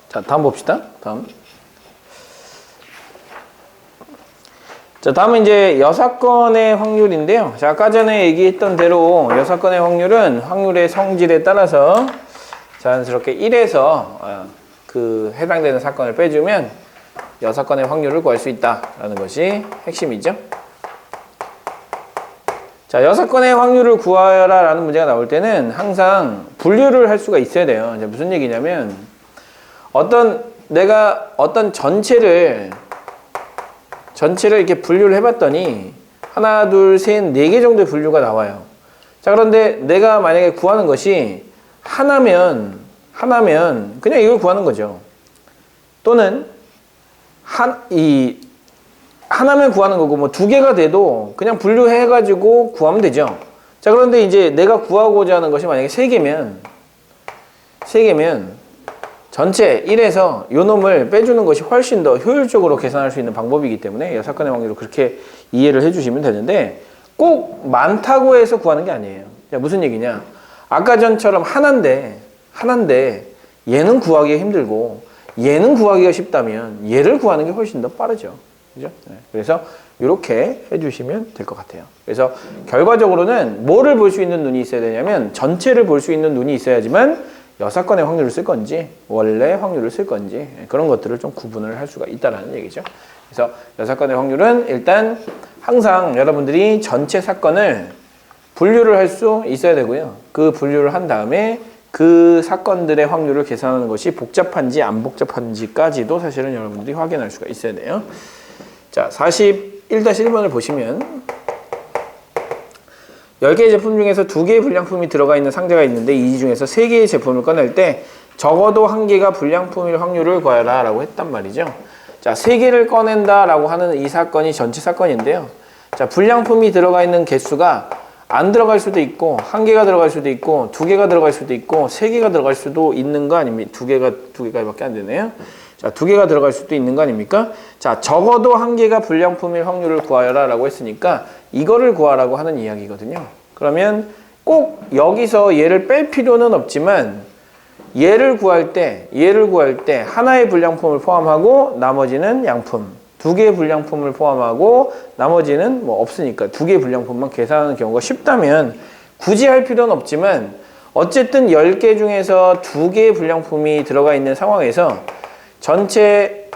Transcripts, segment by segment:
자, 다음 봅시다. 다음. 자, 다음은 이제 여사건의 확률인데요. 자, 아까 전에 얘기했던 대로 여사건의 확률은 확률의 성질에 따라서 자연스럽게 1에서 그 해당되는 사건을 빼주면 여사건의 확률을 구할 수 있다라는 것이 핵심이죠. 자, 여사건의 확률을 구하라 라는 문제가 나올 때는 항상 분류를 할 수가 있어야 돼요. 이제 무슨 얘기냐면 내가 어떤 전체를 이렇게 분류를 해봤더니 하나, 둘, 셋, 네 개 정도의 분류가 나와요. 자, 그런데 내가 만약에 구하는 것이 하나면 그냥 이걸 구하는 거죠. 또는 하나면 구하는 거고 뭐 두 개가 돼도 그냥 분류해가지고 구하면 되죠. 자, 그런데 이제 내가 구하고자 하는 것이 만약에 세 개면 전체 1에서 요 놈을 빼주는 것이 훨씬 더 효율적으로 계산할 수 있는 방법이기 때문에 여사건의 확률을 그렇게 이해를 해주시면 되는데 꼭 많다고 해서 구하는 게 아니에요. 자, 무슨 얘기냐? 아까 전처럼 하나인데 얘는 구하기가 힘들고 얘는 구하기가 쉽다면 얘를 구하는 게 훨씬 더 빠르죠. 그죠? 네. 그래서 이렇게 해주시면 될 것 같아요. 그래서 결과적으로는 뭐를 볼 수 있는 눈이 있어야 되냐면 전체를 볼 수 있는 눈이 있어야지만 여사건의 확률을 쓸 건지 원래 확률을 쓸 건지 그런 것들을 좀 구분을 할 수가 있다는 얘기죠. 그래서 여사건의 확률은 일단 항상 여러분들이 전체 사건을 분류를 할 수 있어야 되고요. 그 분류를 한 다음에 그 사건들의 확률을 계산하는 것이 복잡한지 안 복잡한지까지도 사실은 여러분들이 확인할 수가 있어야 돼요. 자, 41-1번을 보시면 10개의 제품 중에서 2개의 불량품이 들어가 있는 상자가 있는데 이 중에서 3개의 제품을 꺼낼 때 적어도 1개가 불량품일 확률을 구하라 라고 했단 말이죠. 자, 3개를 꺼낸다 라고 하는 이 사건이 전체 사건인데요. 자, 불량품이 들어가 있는 개수가 안 들어갈 수도 있고 1개가 들어갈 수도 있고 2개가 들어갈 수도 있고 3개가 들어갈 수도 있는 거 아닙니까? 2개가밖에 안 되네요. 자, 2개가 들어갈 수도 있는 거 아닙니까? 자, 적어도 1개가 불량품일 확률을 구하여라 라고 했으니까 이거를 구하라고 하는 이야기거든요. 그러면 꼭 여기서 얘를 뺄 필요는 없지만 얘를 구할 때 하나의 불량품을 포함하고 나머지는 양품, 2개의 불량품을 포함하고 나머지는 뭐 없으니까 2개의 불량품만 계산하는 경우가 쉽다면 굳이 할 필요는 없지만 어쨌든 10개 중에서 2개의 불량품이 들어가 있는 상황에서 전체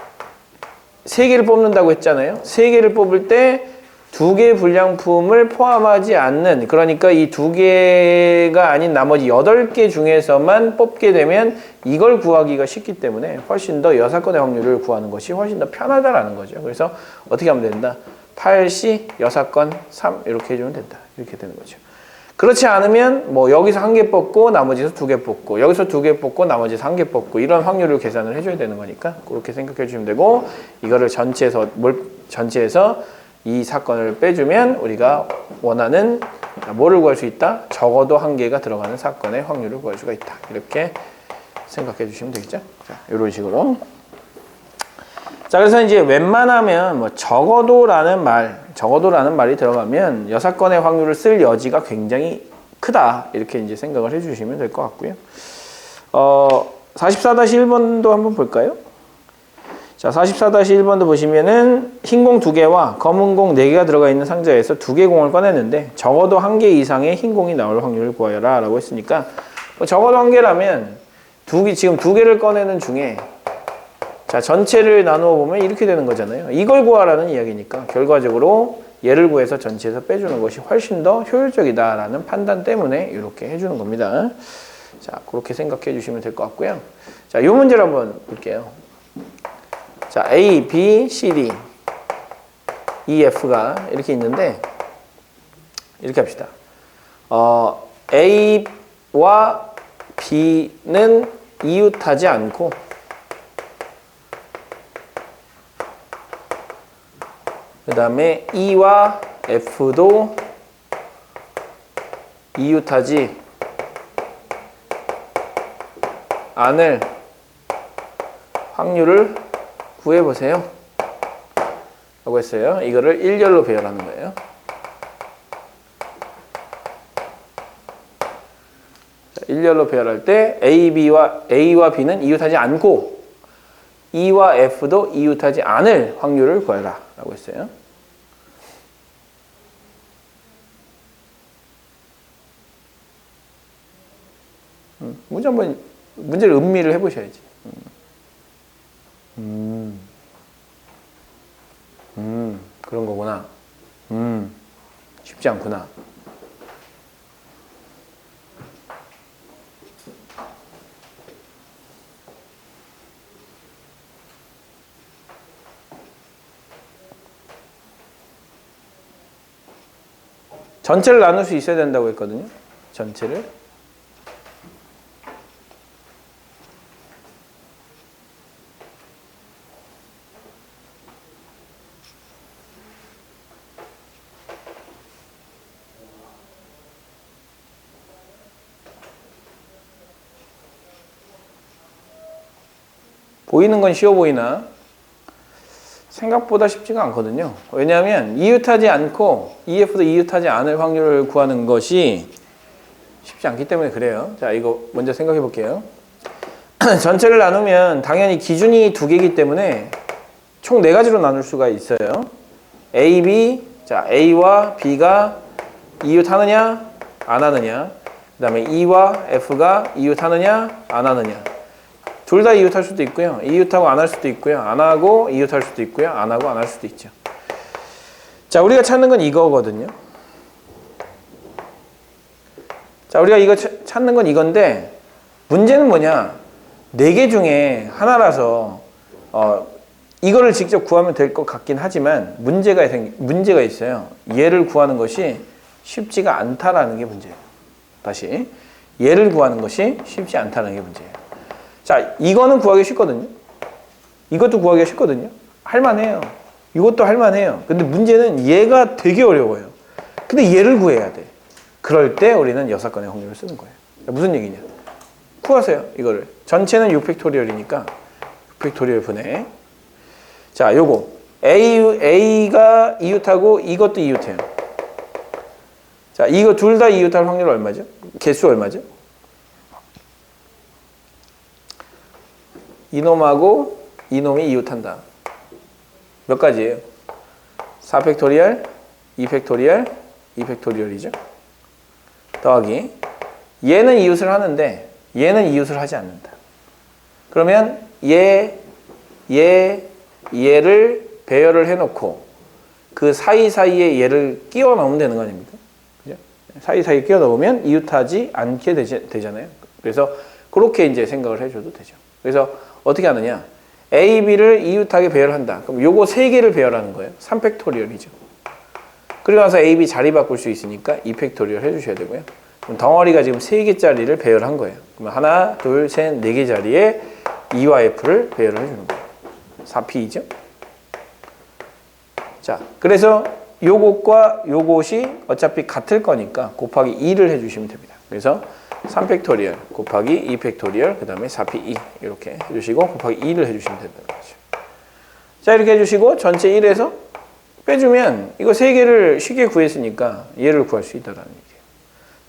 3개를 뽑는다고 했잖아요. 3개를 뽑을 때 2개의 불량품을 포함하지 않는, 그러니까 이 2개가 아닌 나머지 8개 중에서만 뽑게 되면 이걸 구하기가 쉽기 때문에 훨씬 더 여사건의 확률을 구하는 것이 훨씬 더 편하다라는 거죠. 그래서 어떻게 하면 된다? 8C 여사건 3 이렇게 해주면 된다. 이렇게 되는 거죠. 그렇지 않으면 뭐 여기서 1개 뽑고 나머지에서 2개 뽑고 여기서 2개 뽑고 나머지에서 1개 뽑고 이런 확률을 계산을 해줘야 되는 거니까 그렇게 생각해 주시면 되고, 이거를 전체에서 이 사건을 빼주면 우리가 원하는 뭐를 구할 수 있다? 적어도 1개가 들어가는 사건의 확률을 구할 수가 있다. 이렇게 생각해 주시면 되겠죠? 자, 이런 식으로. 자, 그래서 이제 웬만하면 뭐 적어도라는 말이 들어가면 여사건의 확률을 쓸 여지가 굉장히 크다. 이렇게 이제 생각을 해 주시면 될 것 같고요. 44-1번도 한번 볼까요? 자, 44-1번도 보시면은 흰 공 2개와 검은 공 4개가 들어가 있는 상자에서 2개 공을 꺼냈는데 적어도 1개 이상의 흰 공이 나올 확률을 구하여라 라고 했으니까 적어도 1개라면 지금 2개를 꺼내는 중에 자, 전체를 나누어 보면 이렇게 되는 거잖아요. 이걸 구하라는 이야기니까 결과적으로 얘를 구해서 전체에서 빼주는 것이 훨씬 더 효율적이다라는 판단 때문에 이렇게 해주는 겁니다. 자, 그렇게 생각해 주시면 될 것 같고요. 자, 이 문제를 한번 볼게요. 자, A, B, C, D, E, F가 이렇게 있는데 이렇게 합시다. A와 B는 이웃하지 않고 그 다음에 E와 F도 이웃하지 않을 확률을 구해보세요 라고 했어요. 이거를 일렬로 배열하는 거예요. 자, 일렬로 배열할 때 A와 B는 이웃하지 않고 E와 F도 이웃하지 않을 확률을 구해라 라고 했어요. 문제를 음미를 해보셔야지. 그런 거구나. 쉽지 않구나. 전체를 나눌 수 있어야 된다고 했거든요. 전체를. 보이는 건 쉬워 보이나 생각보다 쉽지가 않거든요. 왜냐하면 이웃하지 않고 EF도 이웃하지 않을 확률을 구하는 것이 쉽지 않기 때문에 그래요. 자, 이거 먼저 생각해 볼게요. 전체를 나누면 당연히 기준이 두 개이기 때문에 총 네 가지로 나눌 수가 있어요. A, B, 자, A와 B가 이웃하느냐 안 하느냐, 그 다음에 E와 F가 이웃하느냐 안 하느냐. 둘 다 이웃할 수도 있고요. 이웃하고 안 할 수도 있고요. 안 하고 이웃할 수도 있고요. 안 하고 안 할 수도 있죠. 자, 우리가 찾는 건 이거거든요. 자, 우리가 이거 찾는 건 이건데 문제는 뭐냐? 네 개 중에 하나라서 이거를 직접 구하면 될 것 같긴 하지만 문제가 있어요. 얘를 구하는 것이 쉽지가 않다라는 게 문제예요. 다시 얘를 구하는 것이 쉽지 않다는 게 문제예요. 자, 이거는 구하기 쉽거든요. 이것도 구하기가 쉽거든요. 할만해요. 이것도 할만해요. 근데 문제는 얘가 되게 어려워요. 근데 얘를 구해야 돼. 그럴 때 우리는 여사건의 확률을 쓰는 거예요. 무슨 얘기냐? 구하세요. 이거를. 전체는 6팩토리얼이니까 6팩토리얼 분해. 자, 요거 A가 이웃하고 이것도 이웃해요. 자, 이거 둘 다 이웃할 확률 얼마죠? 개수 얼마죠? 이놈하고 이놈이 이웃한다. 몇 가지예요? 4팩토리얼, 2팩토리얼, 2팩토리얼이죠. 더하기 얘는 이웃을 하는데 얘는 이웃을 하지 않는다. 그러면 얘를 배열을 해놓고 그 사이사이에 얘를 끼워 넣으면 되는 거 아닙니까? 그죠? 사이사이에 끼워 넣으면 이웃하지 않게 되잖아요. 그래서 그렇게 이제 생각을 해줘도 되죠. 그래서 어떻게 하느냐? A, B를 이웃하게 배열한다. 그럼 요거 세 개를 배열하는 거예요. 3팩토리얼이죠. 그리고 나서 A, B 자리 바꿀 수 있으니까 2팩토리얼 해주셔야 되고요. 그럼 덩어리가 지금 3개짜리를 배열한 거예요. 그러면 하나, 둘, 셋, 4개 자리에 E와 F를 배열을 해주는 거예요. 4P이죠. 자, 그래서 요것과 요것이 어차피 같을 거니까 곱하기 2를 해주시면 됩니다. 그래서 3팩토리얼 곱하기 2팩토리얼 그 다음에 4P2 이렇게 해주시고 곱하기 2를 해주시면 된다는 거죠. 자, 이렇게 해주시고 전체 1에서 빼주면 이거 3개를 쉽게 구했으니까 얘를 구할 수 있다는 얘기예요.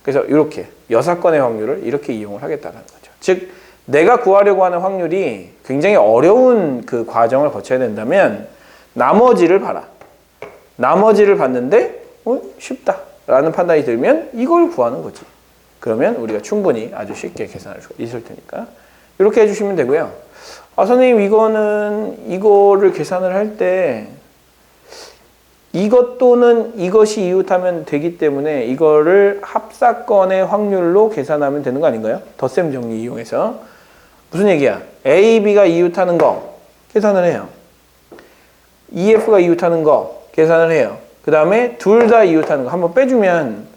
그래서 이렇게 여사건의 확률을 이렇게 이용을 하겠다는 거죠. 즉 내가 구하려고 하는 확률이 굉장히 어려운 그 과정을 거쳐야 된다면 나머지를 봐라. 나머지를 봤는데 쉽다라는 판단이 들면 이걸 구하는 거지. 그러면 우리가 충분히 아주 쉽게 계산할 수 있을 테니까 이렇게 해주시면 되고요. 아, 선생님 이거를 계산을 할 때 이것 또는 이것이 이웃하면 되기 때문에 이거를 합사건의 확률로 계산하면 되는 거 아닌가요? 덧셈 정리 이용해서. 무슨 얘기야? A, B가 이웃하는 거 계산을 해요. EF가 이웃하는 거 계산을 해요. 그 다음에 둘 다 이웃하는 거 한번 빼주면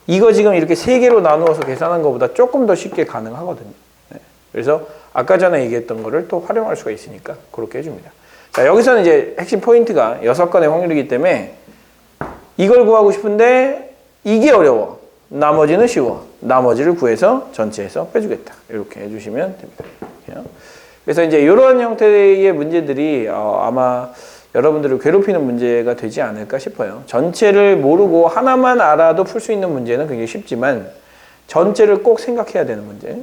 이거 지금 이렇게 세 개로 나누어서 계산한 것보다 조금 더 쉽게 가능하거든요. 네. 그래서 아까 전에 얘기했던 거를 또 활용할 수가 있으니까 그렇게 해줍니다. 자, 여기서는 이제 핵심 포인트가 6건의 확률이기 때문에 이걸 구하고 싶은데 이게 어려워. 나머지는 쉬워. 나머지를 구해서 전체에서 빼주겠다. 이렇게 해주시면 됩니다. 그래서 이제 이런 형태의 문제들이 아마 여러분들을 괴롭히는 문제가 되지 않을까 싶어요. 전체를 모르고 하나만 알아도 풀 수 있는 문제는 굉장히 쉽지만 전체를 꼭 생각해야 되는 문제.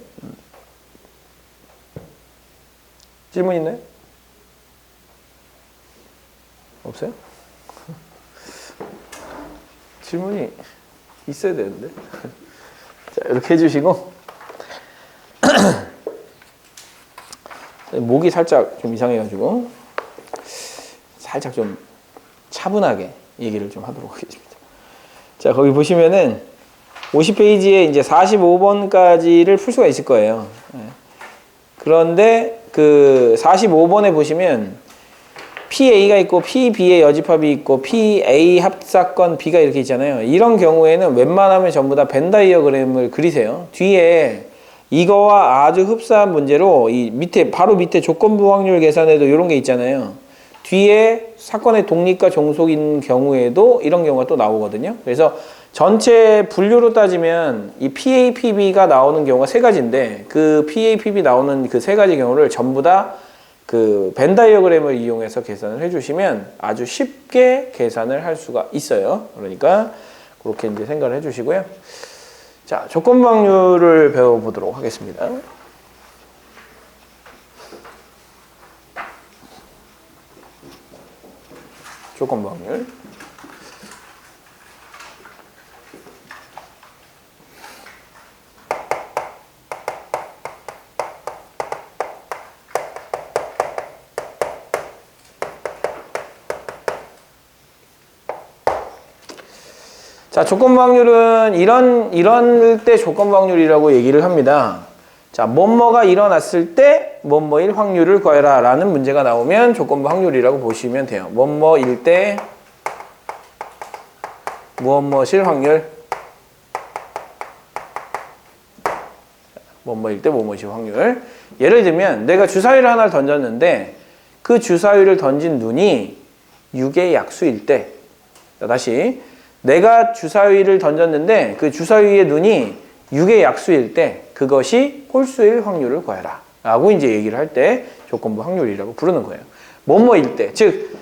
질문 있나요? 없어요? 질문이 있어야 되는데. 자, 이렇게 해주시고. 목이 살짝 좀 이상해가지고 살짝 좀 차분하게 얘기를 좀 하도록 하겠습니다. 자, 거기 보시면은 50페이지에 이제 45번까지를 풀 수가 있을 거예요. 그런데 그 45번에 보시면 PA가 있고 PB의 여집합이 있고 PA 합사건 B가 이렇게 있잖아요. 이런 경우에는 웬만하면 전부 다 벤 다이어그램을 그리세요. 뒤에 이거와 아주 흡사한 문제로 이 밑에 바로 밑에 조건부 확률 계산에도 이런 게 있잖아요. 뒤에 사건의 독립과 종속인 경우에도 이런 경우가 또 나오거든요. 그래서 전체 분류로 따지면 이 PA, PB가 나오는 경우가 세 가지인데 그 PA, PB 나오는 그 세 가지 경우를 전부 다 그 벤 다이어그램을 이용해서 계산을 해주시면 아주 쉽게 계산을 할 수가 있어요. 그러니까 그렇게 이제 생각을 해주시고요. 자, 조건부 확률을 배워보도록 하겠습니다. 조건부 확률. 자, 조건부 확률은 이런 때 조건부 확률이라고 얘기를 합니다. 자, 뭐뭐가 일어났을 때 뭐뭐일 확률을 구해라 라는 문제가 나오면 조건부 확률이라고 보시면 돼요. 뭐뭐일 때 무엇무엇일 확률, 뭐뭐일 때 뭐뭐일 확률. 예를 들면 내가 주사위를 하나를 던졌는데 그 주사위를 던진 눈이 6의 약수일 때, 자, 다시 내가 주사위를 던졌는데 그 주사위의 눈이 6의 약수일 때 그것이 홀수일 확률을 구해라 라고 이제 얘기를 할 때 조건부 확률이라고 부르는 거예요. 뭐뭐일 때, 즉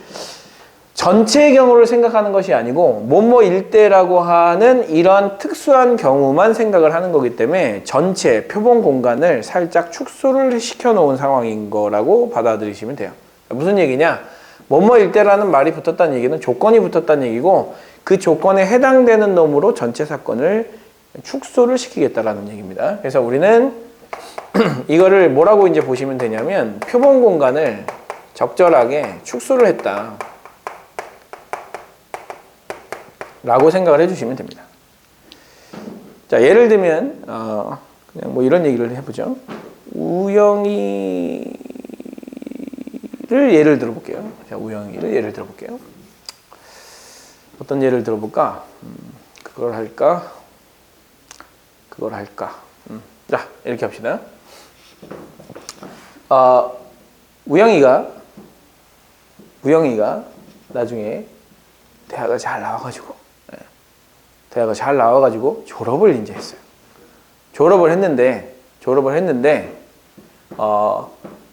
전체의 경우를 생각하는 것이 아니고 뭐뭐일 때라고 하는 이런 특수한 경우만 생각을 하는 거기 때문에 전체 표본 공간을 살짝 축소를 시켜 놓은 상황인 거라고 받아들이시면 돼요. 무슨 얘기냐? 뭐뭐일 때라는 말이 붙었다는 얘기는 조건이 붙었다는 얘기고 그 조건에 해당되는 놈으로 전체 사건을 축소를 시키겠다라는 얘기입니다. 그래서 우리는 이거를 뭐라고 이제 보시면 되냐면 표본 공간을 적절하게 축소를 했다 라고 생각을 해주시면 됩니다. 자, 예를 들면 그냥 뭐 이런 얘기를 해보죠. 우영이를 예를 들어볼게요. 자, 우영이를 예를 들어볼게요. 어떤 예를 들어볼까? 그걸 할까? 그걸 할까? 자, 이렇게 합시다. 우영이가 나중에 대학을 잘 나와가지고 졸업을 이제 했어요. 졸업을 했는데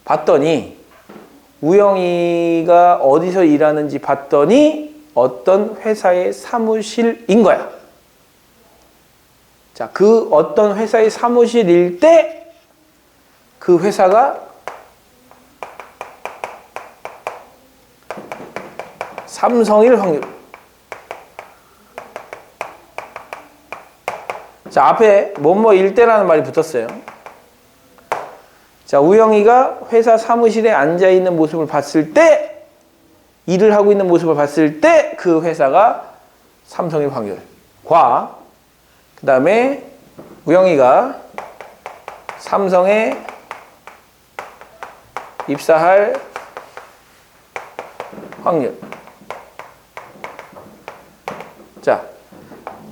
봤더니 우영이가 어디서 일하는지 봤더니 어떤 회사의 사무실인 거야. 자, 그 어떤 회사의 사무실일 때 그 회사가 삼성일 확률. 자, 앞에 뭐뭐일 때라는 말이 붙었어요. 자, 우영이가 회사 사무실에 앉아 있는 모습을 봤을 때, 일을 하고 있는 모습을 봤을 때 그 회사가 삼성일 확률과 그 다음에 우영이가 삼성에 입사할 확률. 자,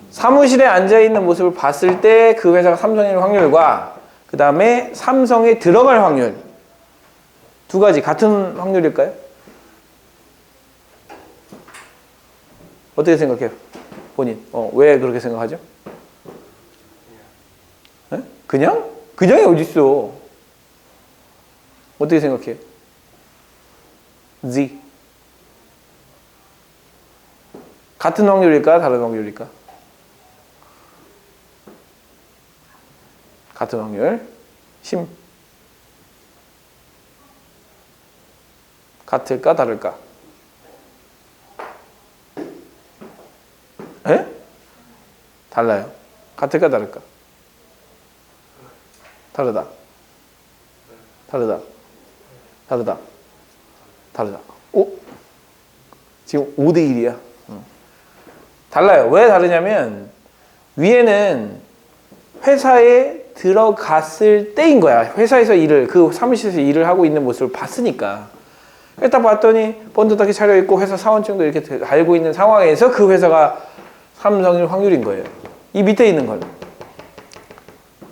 사무실에 앉아있는 모습을 봤을 때 그 회사가 삼성일 확률과 그 다음에 삼성에 들어갈 확률, 두 가지 같은 확률일까요? 어떻게 생각해요? 본인. 왜 그렇게 생각하죠? 네? 그냥? 그냥이 어딨어? 어떻게 생각해요? Z. 같은 확률일까? 다른 확률일까? 같은 확률. 심. 같을까? 다를까? 달라요. 같을까 다를까? 다르다. 다르다. 다르다. 다르다. 오? 지금 5대 1이야. 달라요. 왜 다르냐면 위에는 회사에 들어갔을 때인 거야. 회사에서 일을, 그 사무실에서 일을 하고 있는 모습을 봤으니까. 딱 봤더니 번듯하게 차려입고 회사 사원증도 이렇게 달고 있는 상황에서 그 회사가 삼성일 확률인 거예요. 이 밑에 있는 건.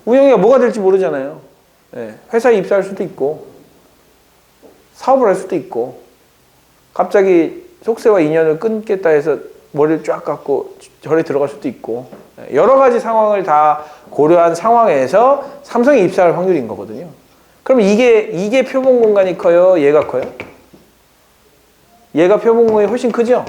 우영이가 뭐가 될지 모르잖아요. 네. 회사에 입사할 수도 있고 사업을 할 수도 있고 갑자기 속세와 인연을 끊겠다 해서 머리를 쫙 감고 절에 들어갈 수도 있고 여러 가지 상황을 다 고려한 상황에서 삼성에 입사할 확률인 거거든요. 그럼 이게 표본 공간이 커요? 얘가 커요? 얘가 표본 공간이 훨씬 크죠?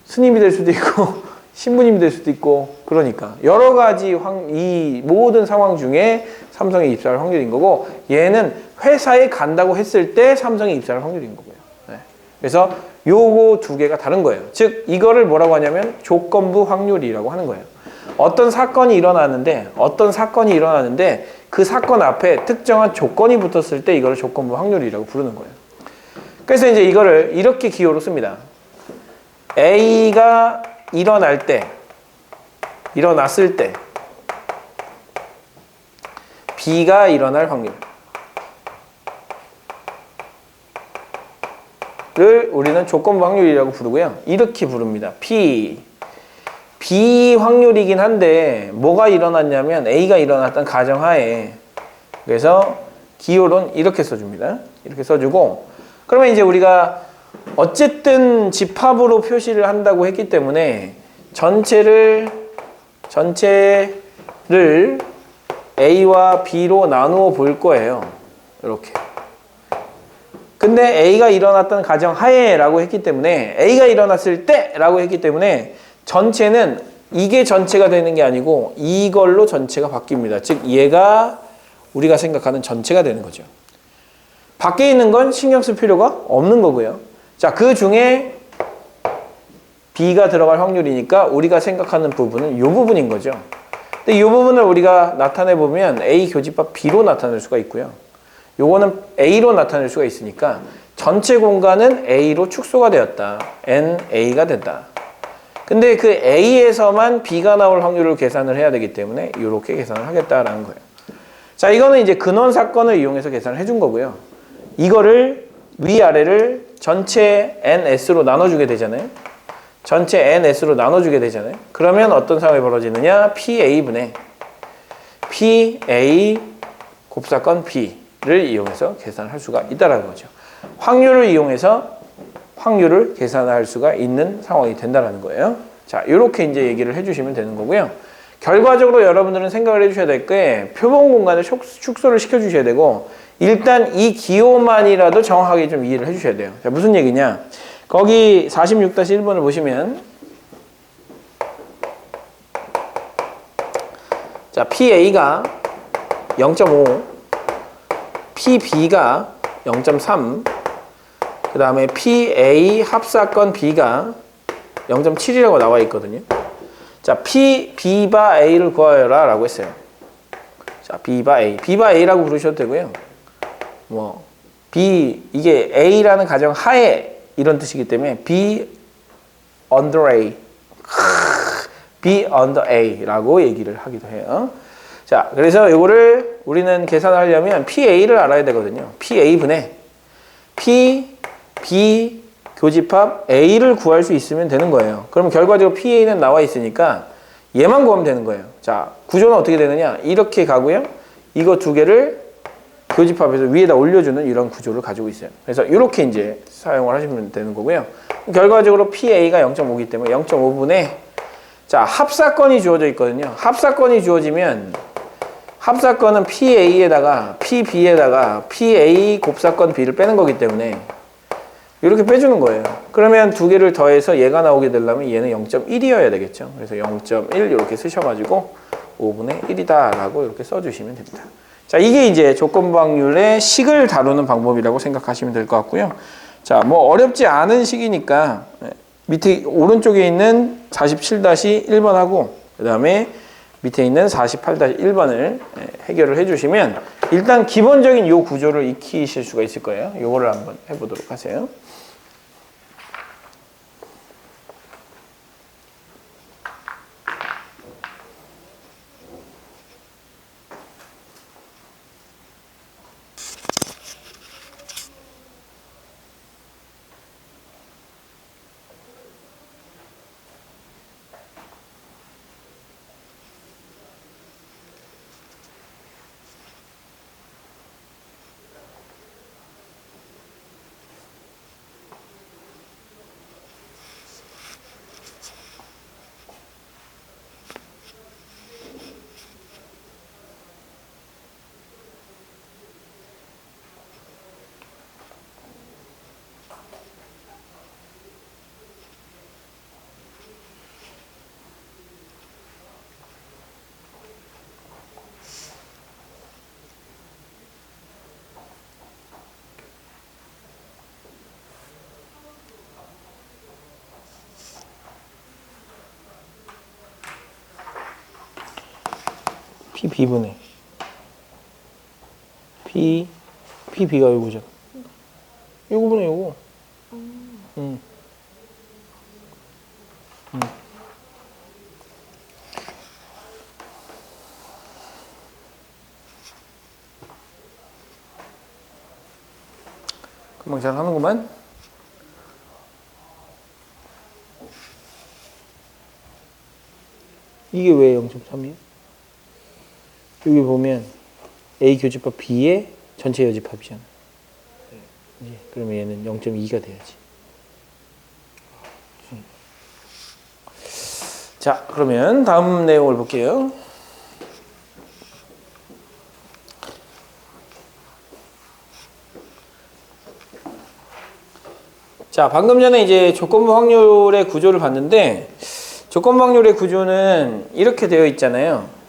스님이 될 수도 있고 신부님이 될 수도 있고 그러니까 여러 가지 이 모든 상황 중에 삼성에 입사할 확률인 거고 얘는 회사에 간다고 했을 때 삼성에 입사할 확률인 거고요. 네. 그래서 요거 두 개가 다른 거예요. 즉 이거를 뭐라고 하냐면 조건부 확률이라고 하는 거예요. 어떤 사건이 일어나는데 그 사건 앞에 특정한 조건이 붙었을 때 이거를 조건부 확률이라고 부르는 거예요. 그래서 이제 이거를 이렇게 기호로 씁니다. A가 일어났을 때 B가 일어날 확률을 우리는 조건부 확률이라고 부르고요. 이렇게 부릅니다. B 확률이긴 한데 뭐가 일어났냐면 A가 일어났던 가정하에 그래서 기호론 이렇게 써줍니다. 이렇게 써주고 그러면 이제 우리가 어쨌든 집합으로 표시를 한다고 했기 때문에 전체를 A와 B로 나누어 볼 거예요. 이렇게. 근데 A가 일어났던 가정 하에라고 했기 때문에 A가 일어났을 때라고 했기 때문에 전체는 이게 전체가 되는 게 아니고 이걸로 전체가 바뀝니다. 즉 얘가 우리가 생각하는 전체가 되는 거죠. 밖에 있는 건 신경 쓸 필요가 없는 거고요. 자, 그 중에 B가 들어갈 확률이니까 우리가 생각하는 부분은 이 부분인 거죠. 근데 이 부분을 우리가 나타내 보면 A 교집합 B로 나타낼 수가 있고요. 요거는 A로 나타낼 수가 있으니까 전체 공간은 A로 축소가 되었다. NA가 된다. 근데 그 A에서만 B가 나올 확률을 계산을 해야 되기 때문에 이렇게 계산을 하겠다라는 거예요. 자, 이거는 이제 근원 사건을 이용해서 계산을 해준 거고요. 이거를 위아래를 전체 NS로 나눠주게 되잖아요. 전체 NS로 나눠주게 되잖아요. 그러면 어떤 상황이 벌어지느냐? PA분의 PA 곱사건 B를 이용해서 계산할 수가 있다는 거죠. 확률을 이용해서 확률을 계산할 수가 있는 상황이 된다는 거예요. 자, 이렇게 이제 얘기를 해주시면 되는 거고요. 결과적으로 여러분들은 생각을 해주셔야 될 게 표본 공간을 축소를 시켜주셔야 되고 일단 이 기호만이라도 정확하게 좀 이해를 해주셔야 돼요. 자, 무슨 얘기냐? 거기 46-1번을 보시면 자, PA가 0.5, PB가 0.3, 그 다음에 PA 합사건 B가 0.7이라고 나와 있거든요. 자, B바 A를 구하여라 라고 했어요. 자, B바 A. B바 A라고 부르셔도 되고요. 뭐, 이게 A라는 가정 하에 이런 뜻이기 때문에 B under A. B under A라고 얘기를 하기도 해요. 자, 그래서 이거를 우리는 계산하려면 PA를 알아야 되거든요. PA분의 B 교집합 A를 구할 수 있으면 되는 거예요. 그럼 결과적으로 PA는 나와 있으니까 얘만 구하면 되는 거예요. 자, 구조는 어떻게 되느냐? 이렇게 가고요. 이거 두 개를 교집합해서 위에다 올려주는 이런 구조를 가지고 있어요. 그래서 이렇게 이제 사용을 하시면 되는 거고요. 결과적으로 PA가 0.5이기 때문에 0.5분의 자, 합사건이 주어져 있거든요. 합사건이 주어지면 합사건은 PA에다가 PB에다가 PA 곱사건 B를 빼는 거기 때문에 이렇게 빼주는 거예요. 그러면 두 개를 더해서 얘가 나오게 되려면 얘는 0.1이어야 되겠죠. 그래서 0.1 이렇게 쓰셔가지고 5분의 1이다 라고 이렇게 써주시면 됩니다. 자, 이게 이제 조건부 확률의 식을 다루는 방법이라고 생각하시면 될 것 같고요. 자, 뭐 어렵지 않은 식이니까 밑에 오른쪽에 있는 47-1번하고 그 다음에 밑에 있는 48-1번을 해결을 해주시면 일단 기본적인 요 구조를 익히실 수가 있을 거예요. 요거를 한번 해보도록 하세요. P B분의 P B가 요거죠. 요거분의 요거. 금방 잘 하는구만. 이게 왜 0.3이에요? 여기 보면 A 교집합 B의 전체 여집합이잖아. 네. 그러면 얘는 0.2가 돼야지. 자, 그러면 다음 내용을 볼게요. 자, 방금 전에 이제 조건부 확률의 구조를 봤는데 조건부 확률의 구조는 이렇게 되어 있잖아요.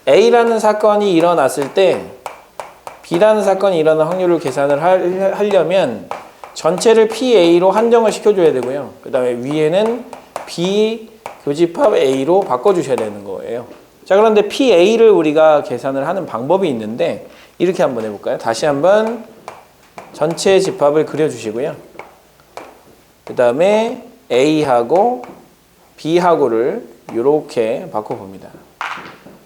A라는 사건이 일어났을 때 B라는 사건이 일어난 확률을 계산을 하려면 전체를 PA로 한정을 시켜줘야 되고요. 그 다음에 위에는 B 교집합 A로 바꿔주셔야 되는 거예요. 자, 그런데 PA를 우리가 계산을 하는 방법이 있는데 이렇게 한번 해볼까요? 다시 한번 전체 집합을 그려주시고요. 그 다음에 A하고 B하고를 이렇게 바꿔봅니다.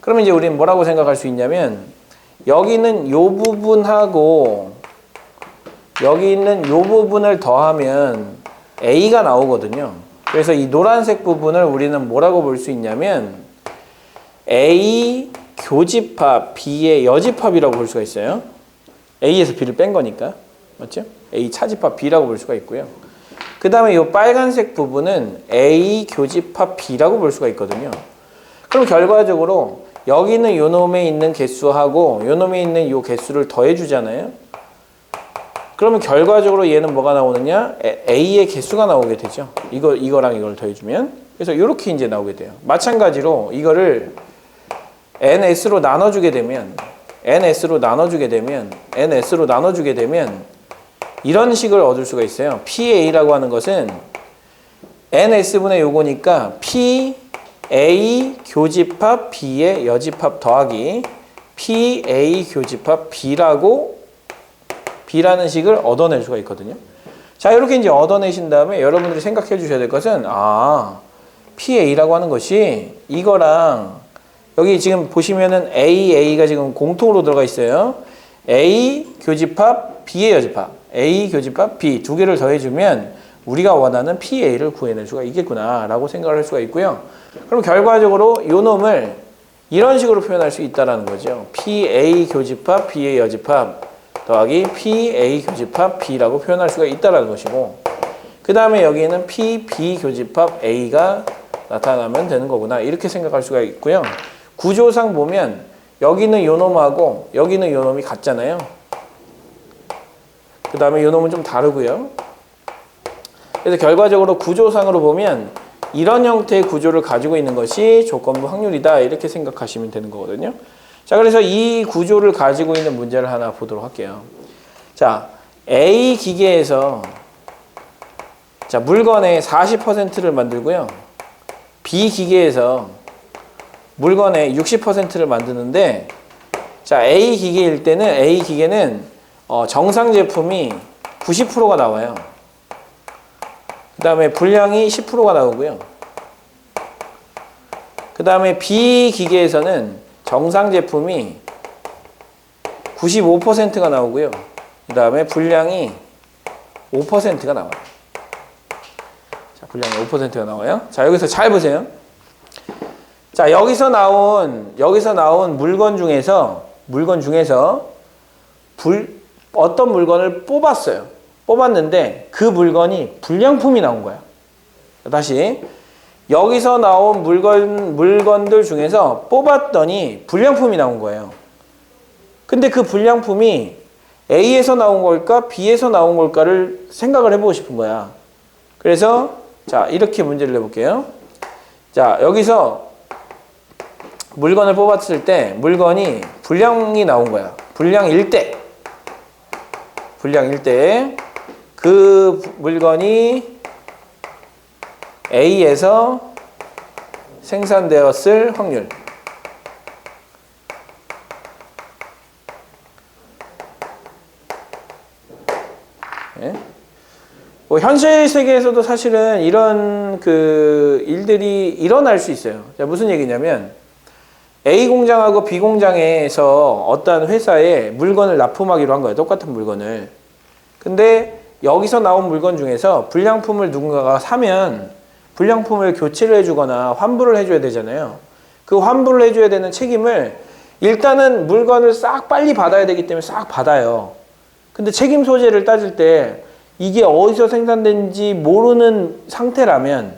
그러면 이제 우리는 뭐라고 생각할 수 있냐면 여기는 요 부분하고 여기 있는 요 부분을 더하면 A가 나오거든요. 그래서 이 노란색 부분을 우리는 뭐라고 볼 수 있냐면 A 교집합 B의 여집합이라고 볼 수가 있어요. A에서 B를 뺀 거니까. 맞죠? A 차집합 B라고 볼 수가 있고요. 그 다음에 이 빨간색 부분은 A 교집합 B라고 볼 수가 있거든요. 그럼 결과적으로 여기 있는 요 놈에 있는 개수하고 요 놈에 있는 요 개수를 더해 주잖아요. 그러면 결과적으로 얘는 뭐가 나오느냐? A의 개수가 나오게 되죠. 이거랑 이걸 더해 주면. 그래서 이렇게 이제 나오게 돼요. 마찬가지로 이거를 NS로 나눠주게 되면 NS로 나눠주게 되면 이런 식을 얻을 수가 있어요. PA라고 하는 것은 NS분의 요거니까 PA 교집합 B의 여집합 더하기 PA 교집합 B라는 식을 얻어낼 수가 있거든요. 자, 이렇게 이제 얻어내신 다음에 여러분들이 생각해 주셔야 될 것은 PA라고 하는 것이 이거랑 여기 지금 보시면은 A가 지금 공통으로 들어가 있어요. A 교집합 B의 여집합 A 교집합 B 두 개를 더해주면 우리가 원하는 PA를 구해낼 수가 있겠구나 라고 생각을 할 수가 있고요. 그럼 결과적으로 요 놈을 이런 식으로 표현할 수 있다는 거죠. PA 교집합 B의 여집합 더하기 PA 교집합 B라고 표현할 수가 있다는 것이고 그 다음에 여기에는 PB 교집합 A가 나타나면 되는 거구나 이렇게 생각할 수가 있고요. 구조상 보면 여기는 요 놈하고 여기는 요 놈이 같잖아요. 그 다음에 요 놈은 좀 다르고요. 그래서 결과적으로 구조상으로 보면 이런 형태의 구조를 가지고 있는 것이 조건부 확률이다 이렇게 생각하시면 되는 거거든요. 자, 그래서 이 구조를 가지고 있는 문제를 하나 보도록 할게요. 자, A 기계에서 자, 물건의 40%를 만들고요. B 기계에서 물건의 60%를 만드는데, 자, A 기계는 정상 제품이 90%가 나와요. 그 다음에 분량이 10%가 나오고요. 그 다음에 B 기계에서는 정상 제품이 95%가 나오고요. 그 다음에 분량이 5%가 나와요. 자, 분량이 5%가 나와요. 자, 여기서 잘 보세요. 자, 여기서 나온 물건 중에서 어떤 물건을 뽑았는데 그 물건이 불량품이 나온 거야. 다시 여기서 나온 물건들 중에서 뽑았더니 불량품이 나온 거예요. 근데 그 불량품이 A에서 나온 걸까 B에서 나온 걸까를 생각을 해보고 싶은 거야. 그래서 자, 이렇게 문제를 내볼게요. 자, 여기서 물건을 뽑았을 때 물건이 불량이 나온 거야. 불량일 때 그 물건이 A에서 생산되었을 확률. 네. 뭐 현실 세계에서도 사실은 이런 그 일들이 일어날 수 있어요. 자, 무슨 얘기냐면 A 공장하고 B 공장에서 어떤 회사에 물건을 납품하기로 한 거예요. 똑같은 물건을. 근데 여기서 나온 물건 중에서 불량품을 누군가가 사면 불량품을 교체를 해주거나 환불을 해줘야 되잖아요. 그 환불을 해줘야 되는 책임을 일단은 물건을 싹 빨리 받아야 되기 때문에 싹 받아요. 근데 책임 소재를 따질 때 이게 어디서 생산된지 모르는 상태라면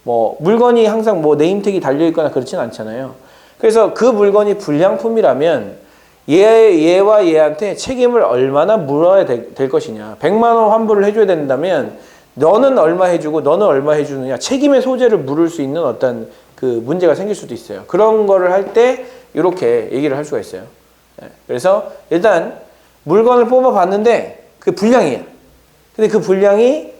뭐 물건이 항상 뭐 네임택이 달려있거나 그렇진 않잖아요. 그래서 그 물건이 불량품이라면 얘와 얘한테 책임을 얼마나 물어야 될 것이냐. 100만 원 환불을 해줘야 된다면 너는 얼마 해주고 너는 얼마 해주느냐. 책임의 소재를 물을 수 있는 어떤 그 문제가 생길 수도 있어요. 그런 거를 할 때 이렇게 얘기를 할 수가 있어요. 그래서 일단 물건을 뽑아봤는데 그 불량이에요. 근데 그 불량이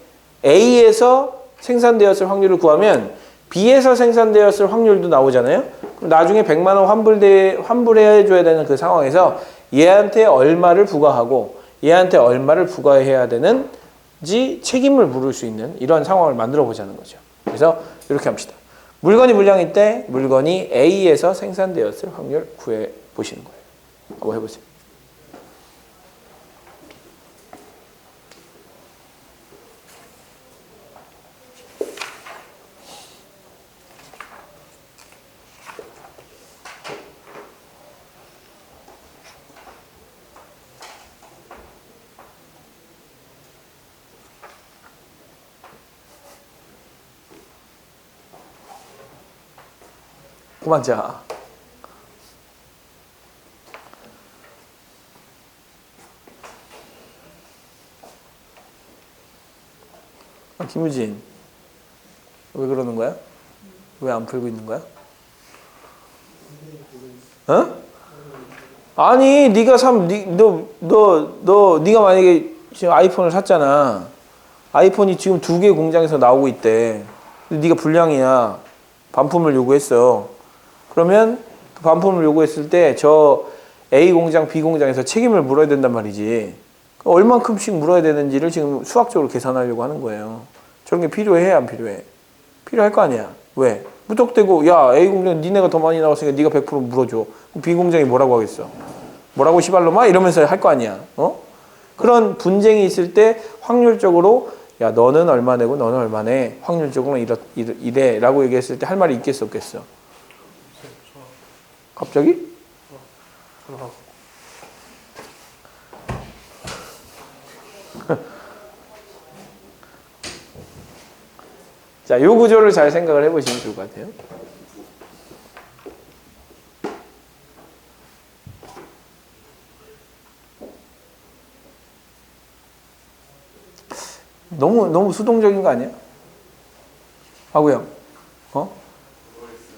A에서 생산되었을 확률을 구하면 B에서 생산되었을 확률도 나오잖아요. 그럼 나중에 100만 원 환불해 줘야 되는 그 상황에서 얘한테 얼마를 부과하고 얘한테 얼마를 부과해야 되는지 책임을 물을 수 있는 이런 상황을 만들어 보자는 거죠. 그래서 이렇게 합시다. 물건이 불량일 때 물건이 A에서 생산되었을 확률 구해 보시는 거예요. 한번 해보세요. 그만 자. 김우진, 왜 그러는 거야? 왜 안 풀고 있는 거야? 어? 아니, 네가 네가 만약에 지금 아이폰을 샀잖아. 아이폰이 지금 2개 공장에서 나오고 있대. 근데 네가 불량이야. 반품을 요구했어. 그러면 그 반품을 요구했을 때 저 A 공장, B 공장에서 책임을 물어야 된단 말이지. 얼만큼씩 물어야 되는지를 지금 수학적으로 계산하려고 하는 거예요. 저런 게 필요해, 안 필요해? 필요할 거 아니야. 왜? 무턱대고 야, A 공장 니네가 더 많이 나왔으니까 네가 100% 물어줘. B 공장이 뭐라고 하겠어? 뭐라고 시발로마? 이러면서 할 거 아니야. 그런 분쟁이 있을 때 확률적으로 야, 너는 얼마 내고 너는 얼마 내? 확률적으로 이래 라고 얘기했을 때 할 말이 있겠어, 없겠어? 갑자기? 자, 요 구조를 잘 생각을 해보시면 좋을 것 같아요. 너무 수동적인 거 아니야? 하구형,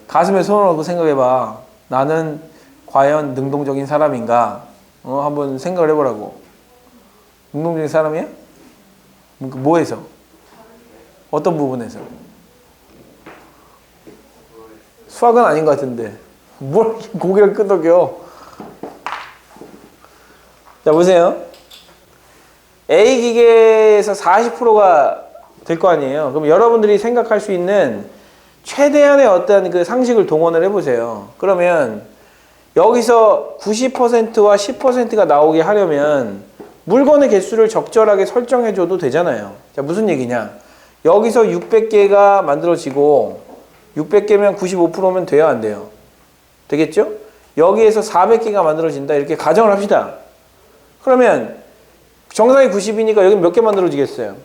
가슴에 손을 얹고 생각해봐. 나는 과연 능동적인 사람인가? 한번 생각을 해보라고. 능동적인 사람이야? 뭐에서? 어떤 부분에서? 수학은 아닌 것 같은데. 뭘 이렇게 고개를 끄덕여. 자, 보세요. A 기계에서 40%가 될 거 아니에요. 그럼 여러분들이 생각할 수 있는 최대한의 어떤 그 상식을 동원을 해보세요. 그러면 여기서 90%와 10%가 나오게 하려면 물건의 개수를 적절하게 설정해줘도 되잖아요. 자, 무슨 얘기냐? 여기서 600개가 만들어지고 600개면 95%면 돼요, 안 돼요? 되겠죠? 여기에서 400개가 만들어진다, 이렇게 가정을 합시다. 그러면 정상이 90이니까 여기 몇 개 만들어지겠어요?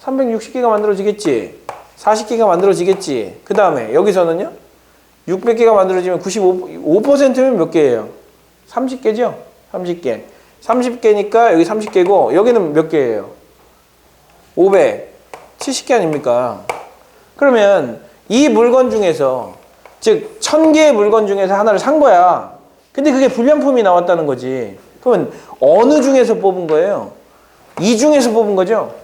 360개가 만들어지겠지? 40개가 만들어지겠지? 그 다음에 여기서는요? 600개가 만들어지면 95%면 몇 개예요? 30개죠? 30개. 30개니까 여기 30개고 여기는 몇 개예요? 570개 아닙니까? 그러면 이 물건 중에서, 즉 1000개의 물건 중에서 하나를 산 거야. 근데 그게 불량품이 나왔다는 거지. 그러면 어느 중에서 뽑은 거예요? 이 중에서 뽑은 거죠?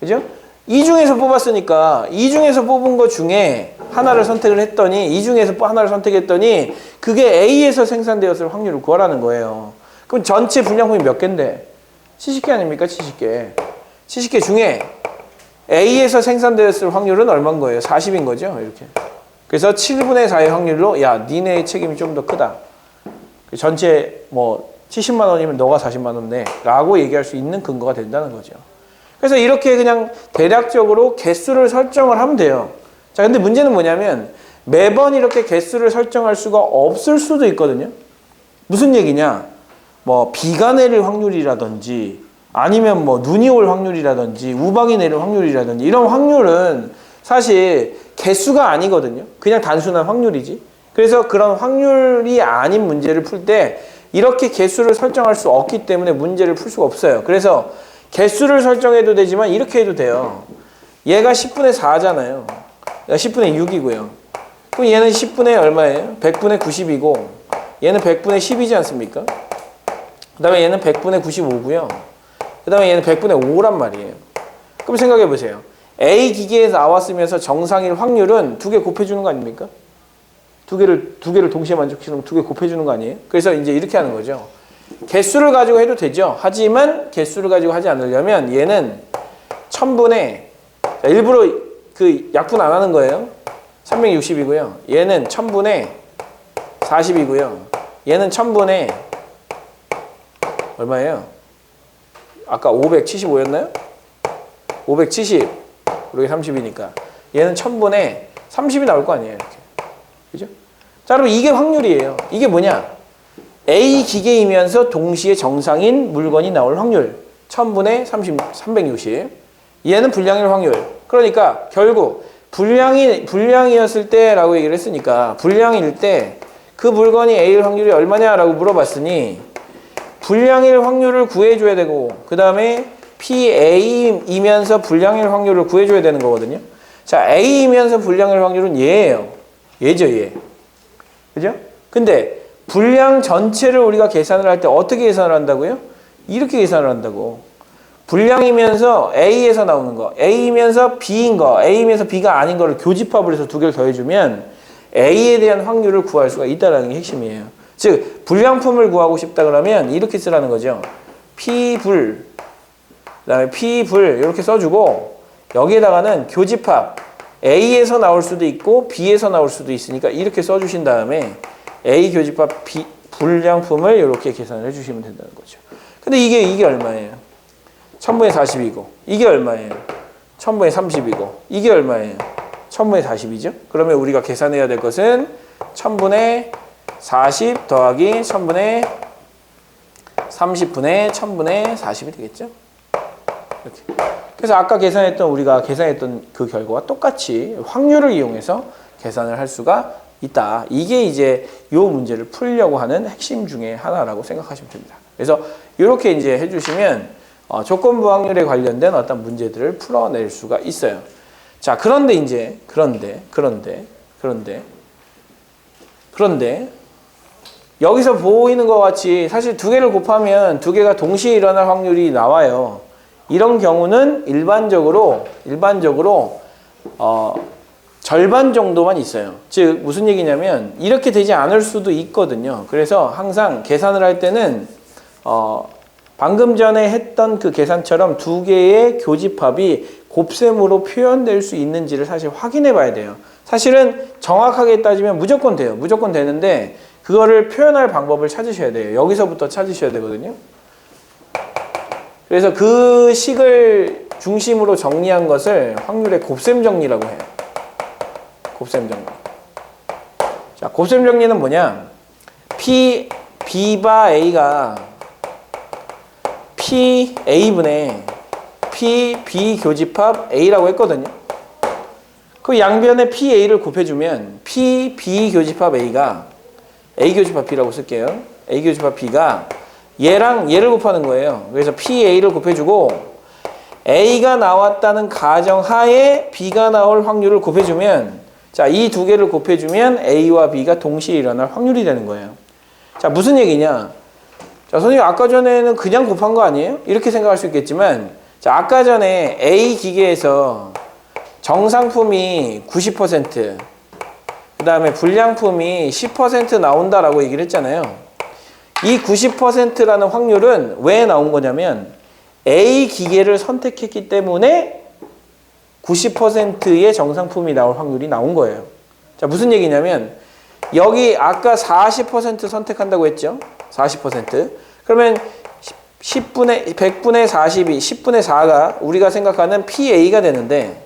그죠? 이 중에서 뽑았으니까 이 중에서 뽑은 것 중에 하나를 선택을 했더니, 이 중에서 하나를 선택했더니 그게 A에서 생산되었을 확률을 구하라는 거예요. 그럼 전체 불량품이 몇 개인데? 70개 아닙니까? 70개. 70개 중에 A에서 생산되었을 확률은 얼마인 거예요? 40인 거죠? 이렇게. 그래서 7분의 4의 확률로, 야, 니네의 책임이 좀 더 크다. 전체 뭐 70만 원이면 너가 40만 원 내. 라고 얘기할 수 있는 근거가 된다는 거죠. 그래서 이렇게 그냥 대략적으로 개수를 설정을 하면 돼요. 자, 근데 문제는 뭐냐면 매번 이렇게 개수를 설정할 수가 없을 수도 있거든요. 무슨 얘기냐? 뭐 비가 내릴 확률이라든지 아니면 뭐 눈이 올 확률이라든지 우박이 내릴 확률이라든지 이런 확률은 사실 개수가 아니거든요. 그냥 단순한 확률이지. 그래서 그런 확률이 아닌 문제를 풀 때 이렇게 개수를 설정할 수 없기 때문에 문제를 풀 수가 없어요. 그래서 개수를 설정해도 되지만 이렇게 해도 돼요. 얘가 10분의 4잖아요. 얘가 10분의 6이고요. 그럼 얘는 10분의 얼마예요? 100분의 90이고 얘는 100분의 10이지 않습니까? 그 다음에 얘는 100분의 95고요. 그 다음에 얘는 100분의 5란 말이에요. 그럼 생각해 보세요. A 기계에서 나왔으면서 정상일 확률은 2개 곱해주는 거 아닙니까? 두 개를 동시에 만족시키면 2개 곱해주는 거 아니에요? 그래서 이제 이렇게 하는 거죠. 개수를 가지고 해도 되죠. 하지만 개수를 가지고 하지 않으려면 얘는 1000분의, 일부러 그 약분 안 하는 거예요. 360이고요. 얘는 1000분의 40이고요. 얘는 1000분의 얼마예요? 아까 575였나요? 570. 그리고 30이니까. 얘는 1000분의 30이 나올 거 아니에요. 이렇게. 그죠? 자, 그럼 이게 확률이에요. 이게 뭐냐? A 기계이면서 동시에 정상인 물건이 나올 확률. 1000분의 360. 얘는 불량일 확률. 그러니까 결국 불량이었을 때라고 얘기를 했으니까 불량일 때 그 물건이 A일 확률이 얼마냐라고 물어봤으니 불량일 확률을 구해줘야 되고 그 다음에 PA이면서 불량일 확률을 구해줘야 되는 거거든요. 자, A이면서 불량일 확률은 얘예요. 얘죠, 얘. 그죠? 근데 불량 전체를 우리가 계산을 할 때 어떻게 계산을 한다고요? 이렇게 계산을 한다고. 불량이면서 A에서 나오는 거, A이면서 B인 거, A이면서 B가 아닌 거를 교집합을 해서 2개를 더해주면 A에 대한 확률을 구할 수가 있다는 게 핵심이에요. 즉, 불량품을 구하고 싶다 그러면 이렇게 쓰라는 거죠. P불, 그 다음에 P불 이렇게 써주고 여기에다가는 교집합 A에서 나올 수도 있고 B에서 나올 수도 있으니까 이렇게 써주신 다음에 A 교집합 B 불량품을 이렇게 계산을 해주시면 된다는 거죠. 근데 이게 얼마예요? 1000분의 40이고 이게 얼마예요? 1000분의 30이고 이게 얼마예요? 1000분의 40이죠? 그러면 우리가 계산해야 될 것은 1000분의 40 더하기 1000분의 30분의 1000분의 40이 되겠죠? 이렇게. 그래서 아까 우리가 계산했던 그 결과와 똑같이 확률을 이용해서 계산을 할 수가 있다. 이게 이제 이 문제를 풀려고 하는 핵심 중에 하나라고 생각하시면 됩니다. 그래서 이렇게 이제 해주시면 조건부 확률에 관련된 어떤 문제들을 풀어낼 수가 있어요. 자, 그런데 이제 그런데 여기서 보이는 것 같이 사실 2개를 곱하면 2개가 동시에 일어날 확률이 나와요. 이런 경우는 일반적으로 절반 정도만 있어요. 즉 무슨 얘기냐면 이렇게 되지 않을 수도 있거든요. 그래서 항상 계산을 할 때는 방금 전에 했던 그 계산처럼 두 개의 교집합이 곱셈으로 표현될 수 있는지를 사실 확인해 봐야 돼요. 사실은 정확하게 따지면 무조건 돼요. 무조건 되는데 그거를 표현할 방법을 찾으셔야 돼요. 여기서부터 찾으셔야 되거든요. 그래서 그 식을 중심으로 정리한 것을 확률의 곱셈 정리라고 해요. 곱셈 정리. 자, 곱셈 정리는 뭐냐? B바 A가 PA분의 PB 교집합 A라고 했거든요. 그 양변에 PA를 곱해주면 PB 교집합 A가 A 교집합 B라고 쓸게요. A 교집합 B가 얘랑 얘를 곱하는 거예요. 그래서 PA를 곱해주고 A가 나왔다는 가정하에 B가 나올 확률을 곱해주면 자, 이 두 개를 곱해주면 A와 B가 동시에 일어날 확률이 되는 거예요. 자, 무슨 얘기냐? 자, 선생님 아까 전에는 그냥 곱한 거 아니에요? 이렇게 생각할 수 있겠지만 자, 아까 전에 A 기계에서 정상품이 90%, 그 다음에 불량품이 10% 나온다라고 얘기를 했잖아요. 이 90%라는 확률은 왜 나온 거냐면 A 기계를 선택했기 때문에 90%의 정상품이 나올 확률이 나온 거예요. 자, 무슨 얘기냐면 여기 아까 40% 선택한다고 했죠? 40%. 그러면 100분의 40이 10분의 4가 우리가 생각하는 PA가 되는데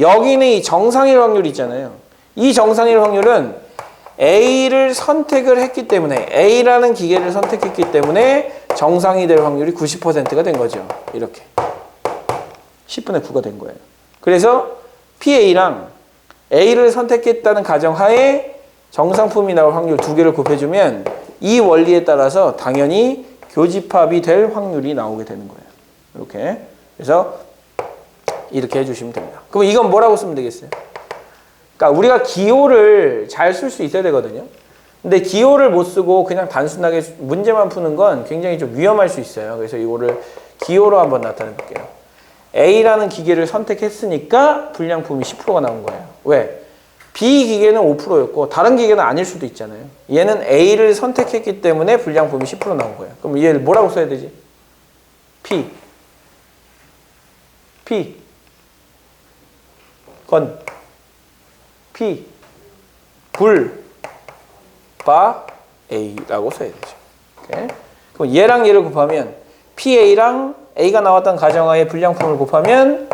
여기는 이 정상일 확률이 있잖아요. 이 정상일 확률은 A를 선택을 했기 때문에 A라는 기계를 선택했기 때문에 정상이 될 확률이 90%가 된 거죠. 이렇게 10분의 9가 된 거예요. 그래서 PA랑 A를 선택했다는 가정하에 정상품이 나올 확률 두 개를 곱해주면 이 원리에 따라서 당연히 교집합이 될 확률이 나오게 되는 거예요. 이렇게. 그래서 이렇게 해주시면 됩니다. 그럼 이건 뭐라고 쓰면 되겠어요? 그러니까 우리가 기호를 잘 쓸 수 있어야 되거든요. 근데 기호를 못 쓰고 그냥 단순하게 문제만 푸는 건 굉장히 좀 위험할 수 있어요. 그래서 이거를 기호로 한번 나타내 볼게요. A라는 기계를 선택했으니까 불량품이 10%가 나온 거예요. 왜? B 기계는 5%였고 다른 기계는 아닐 수도 있잖아요. 얘는 A를 선택했기 때문에 불량품이 10% 나온 거예요. 그럼 얘를 뭐라고 써야 되지? P 건 P 바 A라고 써야 되죠. 오케이? 그럼 얘랑 얘를 곱하면 PA랑 A가 나왔던 가정하에 불량품을 곱하면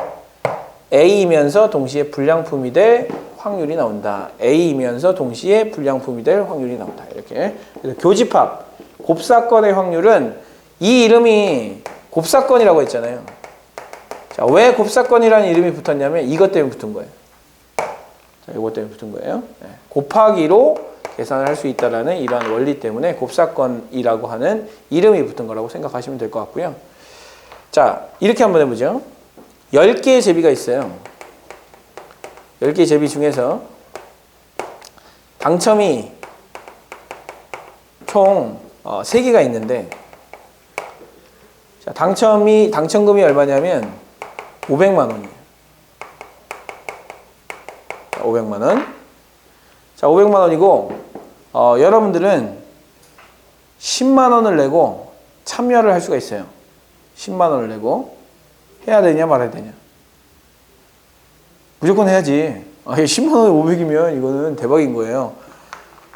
A이면서 동시에 불량품이 될 확률이 나온다. A이면서 동시에 불량품이 될 확률이 나온다. 이렇게. 그래서 교집합, 곱사건의 확률은 이 이름이 곱사건이라고 했잖아요. 자, 왜 곱사건이라는 이름이 붙었냐면 이것 때문에 붙은 거예요. 자, 이것 때문에 붙은 거예요. 네. 곱하기로 계산을 할 수 있다는 이러한 원리 때문에 곱사건이라고 하는 이름이 붙은 거라고 생각하시면 될 것 같고요. 자, 이렇게 한번 해보죠. 10개의 제비가 있어요. 10개의 제비 중에서 당첨이 총 3개가 있는데 자, 당첨금이 얼마냐면 500만 원이에요. 500만 원. 자, 500만 원이고 여러분들은 10만 원을 내고 참여를 할 수가 있어요. 10만 원을 내고 해야 되냐 말아야 되냐. 무조건 해야지. 10만 원에 500이면 이거는 대박인 거예요.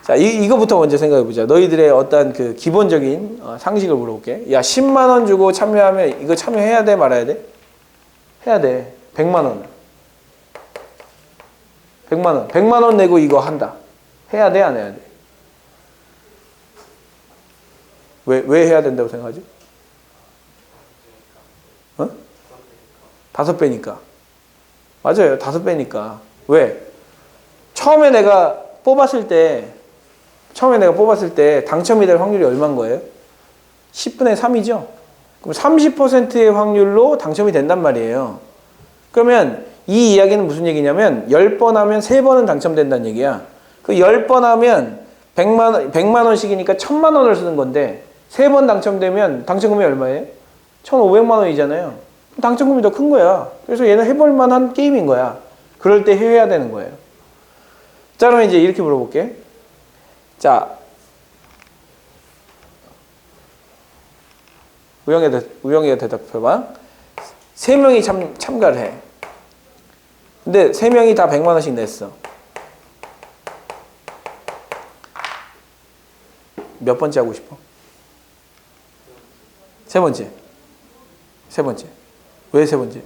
자, 이거부터 먼저 생각해 보자. 너희들의 어떤 그 기본적인 상식을 물어볼게. 야, 10만 원 주고 참여하면 이거 참여해야 돼 말아야 돼? 해야 돼. 100만 원. 100만 원. 100만 원 내고 이거 한다. 해야 돼, 안 해야 돼? 왜 해야 된다고 생각하지? 5배니까. 맞아요. 5배니까. 왜? 처음에 내가 뽑았을 때 당첨이 될 확률이 얼마인 거예요? 10분의 3이죠? 그럼 30%의 확률로 당첨이 된단 말이에요. 그러면 이 이야기는 무슨 얘기냐면 10번 하면 3번은 당첨된다는 얘기야. 그 10번 하면 100만 원씩이니까 1000만 원을 쓰는 건데 3번 당첨되면 당첨금이 얼마예요? 1500만 원이잖아요. 당첨금이 더 큰 거야. 그래서 얘는 해볼 만한 게임인 거야. 그럴 때 해야 되는 거예요. 자, 그러면 이제 이렇게 물어볼게. 자, 우영이가 대답해봐. 3명이 참가를 해. 근데 3명이 다 100만 원씩 냈어. 몇 번째 하고 싶어? 세 번째. 왜 세 번째?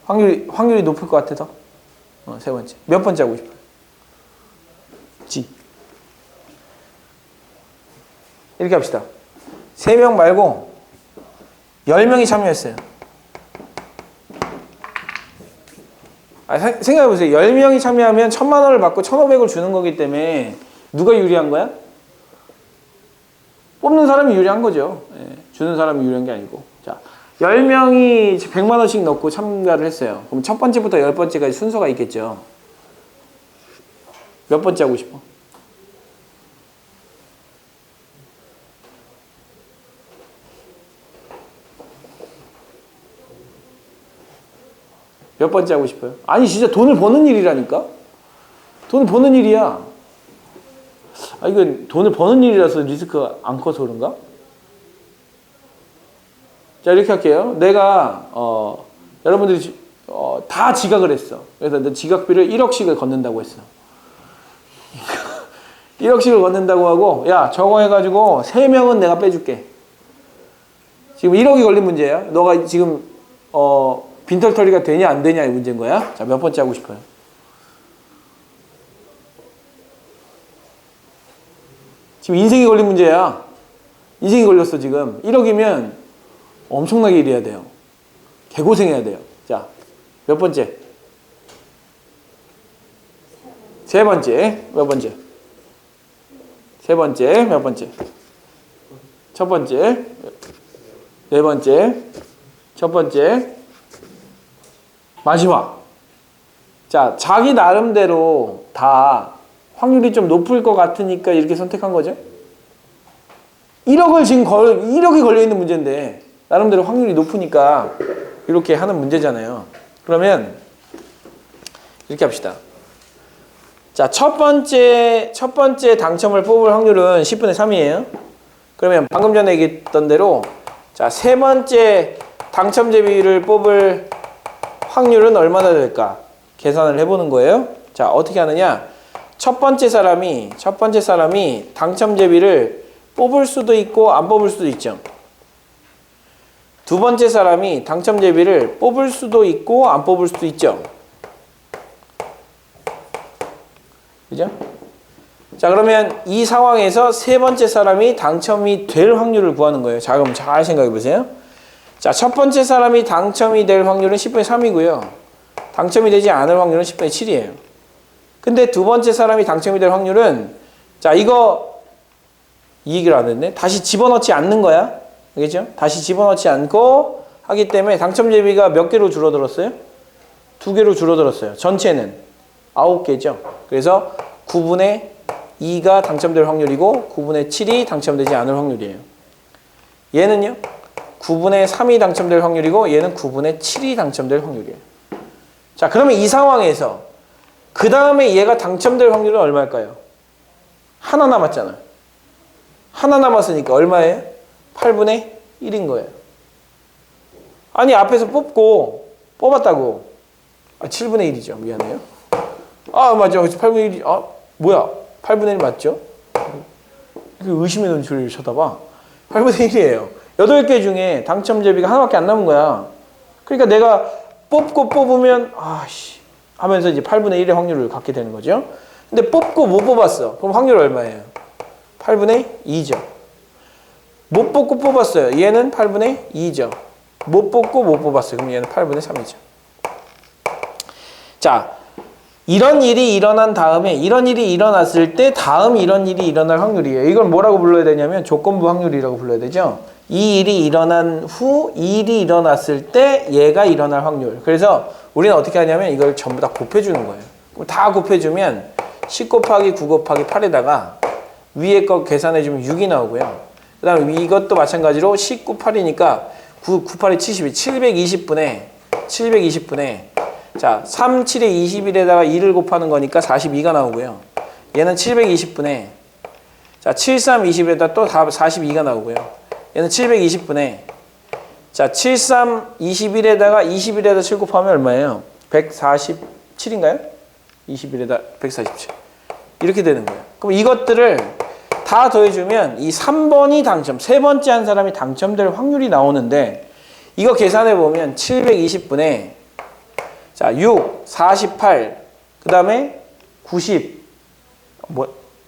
확률이 높을 것 같아서? 세 번째. 몇 번째 하고 싶어요? 이렇게 합시다. 3명 말고 10명이 참여했어요. 생각해보세요. 10명이 참여하면 1000만 원을 받고 1500을 주는 거기 때문에 누가 유리한 거야? 뽑는 사람이 유리한 거죠. 예, 주는 사람이 유리한 게 아니고. 자, 10명이 100만 원씩 넣고 참가를 했어요. 그럼 첫 번째부터 10번째까지 순서가 있겠죠. 몇 번째 하고 싶어? 몇 번째 하고 싶어요? 아니 진짜 돈을 버는 일이라니까? 돈을 버는 일이야. 아, 이건 돈을 버는 일이라서 리스크가 안 커서 그런가? 자, 이렇게 할게요. 내가 여러분들이 다 지각을 했어. 그래서 내 지각비를 1억씩을 걷는다고 했어. 1억씩을 걷는다고 하고, 야, 저거 해가지고 3명은 내가 빼줄게. 지금 1억이 걸린 문제야. 너가 지금 빈털터리가 되냐 안 되냐 이 문제인 거야. 자, 몇 번째 하고 싶어요? 지금 인생이 걸린 문제야. 인생이 걸렸어 지금. 1억이면 엄청나게 일해야 돼요. 개고생해야 돼요. 자, 몇 번째? 세 번째. 몇 번째? 세 번째. 몇 번째? 첫 번째. 네 번째. 첫 번째. 마지막. 자, 자기 나름대로 다 확률이 좀 높을 것 같으니까 이렇게 선택한 거죠. 1억이 걸려있는 문제인데 나름대로 확률이 높으니까 이렇게 하는 문제잖아요. 그러면 이렇게 합시다. 자, 첫 번째 당첨을 뽑을 확률은 10분의 3이에요. 그러면 방금 전에 얘기했던 대로 자, 세 번째 당첨제비를 뽑을 확률은 얼마나 될까? 계산을 해보는 거예요. 자, 어떻게 하느냐? 첫 번째 사람이 당첨제비를 뽑을 수도 있고 안 뽑을 수도 있죠. 두 번째 사람이 당첨제비를 뽑을 수도 있고 안 뽑을 수도 있죠. 그죠? 자, 그러면 이 상황에서 세 번째 사람이 당첨이 될 확률을 구하는 거예요. 자, 그럼 잘 생각해 보세요. 자, 첫 번째 사람이 당첨이 될 확률은 10분의 3이고요. 당첨이 되지 않을 확률은 10분의 7이에요. 근데 두 번째 사람이 당첨이 될 확률은 자, 이거 이 얘기를 안 했네. 다시 집어넣지 않는 거야. 알겠죠? 다시 집어넣지 않고 하기 때문에 당첨제비가 몇 개로 줄어들었어요? 2개로 줄어들었어요. 전체는 9개죠. 그래서 9분의 2가 당첨될 확률이고 9분의 7이 당첨되지 않을 확률이에요. 얘는요? 9분의 3이 당첨될 확률이고 얘는 9분의 7이 당첨될 확률이에요. 자, 그러면 이 상황에서 그 다음에 얘가 당첨될 확률은 얼마일까요? 하나 남았잖아요. 하나 남았으니까 얼마예요? 8분의 1인 거예요. 아니, 앞에서 뽑았다고. 7분의 1이죠. 미안해요. 아, 맞죠. 8분의 1이, 뭐야. 8분의 1 맞죠? 의심의 눈초리를 쳐다봐. 8분의 1이에요. 8개 중에 당첨제비가 하나밖에 안 남은 거야. 그러니까 내가 뽑으면, 하면서 이제 8분의 1의 확률을 갖게 되는 거죠. 근데 뽑고 못 뽑았어. 그럼 확률 얼마예요? 8분의 2죠. 못 뽑고 뽑았어요. 얘는 8분의 2죠. 못 뽑고 못 뽑았어요. 그럼 얘는 8분의 3이죠. 자, 이런 일이 일어난 다음에 이런 일이 일어났을 때 다음 이런 일이 일어날 확률이에요. 이걸 뭐라고 불러야 되냐면 조건부 확률이라고 불러야 되죠. 이 일이 일어난 후 이 일이 일어났을 때 얘가 일어날 확률. 그래서 우리는 어떻게 하냐면 이걸 전부 다 곱해주는 거예요. 다 곱해주면 10 곱하기 9 곱하기 8에다가 위에 거 계산해주면 6이 나오고요. 그 다음에 이것도 마찬가지로 19, 8이니까 9, 8이 72, 720분의 자, 3, 7에 21에다가 2를 곱하는 거니까 42가 나오고요. 얘는 720분의 자, 7, 3, 20에다 또 42가 나오고요. 얘는 720분의 자, 7, 3, 21에다가 21에다 7 곱하면 얼마예요? 147인가요? 21에다 147 이렇게 되는 거예요. 그럼 이것들을 다 더해주면 이 3번이 당첨, 세 번째 한 사람이 당첨될 확률이 나오는데 이거 계산해 보면 720분의 자, 6, 48, 그 다음에 90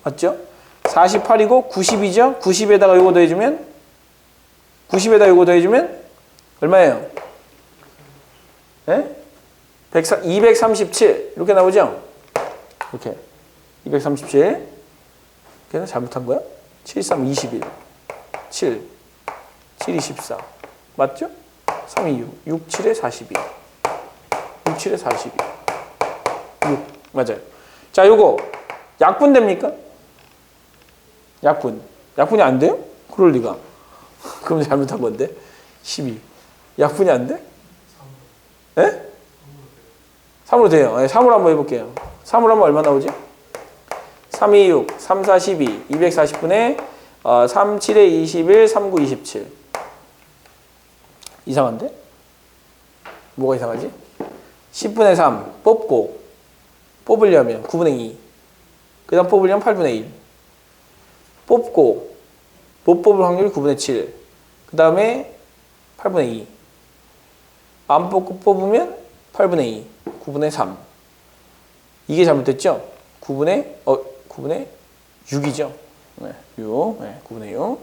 맞죠? 48이고 90이죠? 90에다가 요거 더해주면 90에다 요거 더해주면 얼마예요? 네? 237 이렇게 나오죠? 이렇게 237 걔는 잘못한 거야? 7, 3, 21 7, 7, 24 맞죠? 3, 2, 6 6, 7에 42 6, 7에 42 6 맞아요. 자, 요거 약분 됩니까? 약분이 안 돼요? 그럴 리가. 그럼 잘못한 건데 12 약분이 안 돼? 예? 3으로 돼요. 네, 3으로 한번 해볼게요. 3으로 하면 얼마 나오지? 3, 2, 6, 3, 4, 12 240분의 3, 7에 21 3, 9, 27 이상한데? 뭐가 이상하지? 10분의 3 뽑고 뽑으려면 9분의 2 그 다음 뽑으려면 8분의 1 뽑고 못 뽑을 확률이 9분의 7 그 다음에 8분의 2 안 뽑고 뽑으면 8분의 2 9분의 3 이게 잘못됐죠? 9분의 6이죠? 네, 6 네, 9분의 6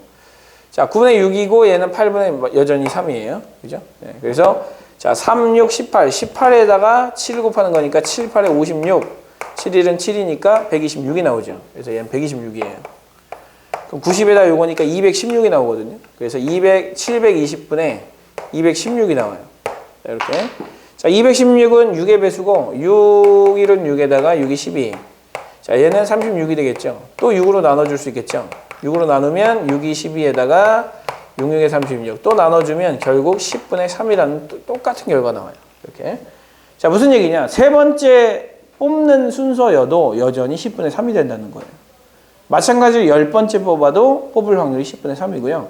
자, 9분의 6이고 얘는 8분의 여전히 3이에요. 그죠? 네, 그래서 자, 3, 6, 18 18에다가 7을 곱하는 거니까 7, 8에 56 7, 1은 7이니까 126이 나오죠. 그래서 얘는 126이에요. 그럼 90에다 요거니까 216이 나오거든요. 그래서 720분에 216이 나와요. 자, 이렇게. 자, 216은 6의 배수고 6, 1은 6에다가 6이 12. 자, 얘는 36이 되겠죠. 또 6으로 나눠줄 수 있겠죠. 6으로 나누면 6이 12에다가 6, 6에 36. 또 나눠주면 결국 10분의 3이라는 똑같은 결과가 나와요. 이렇게. 자, 무슨 얘기냐. 세 번째 뽑는 순서여도 여전히 10분의 3이 된다는 거예요. 마찬가지로 10번째 뽑아도 뽑을 확률이 10분의 3이고요.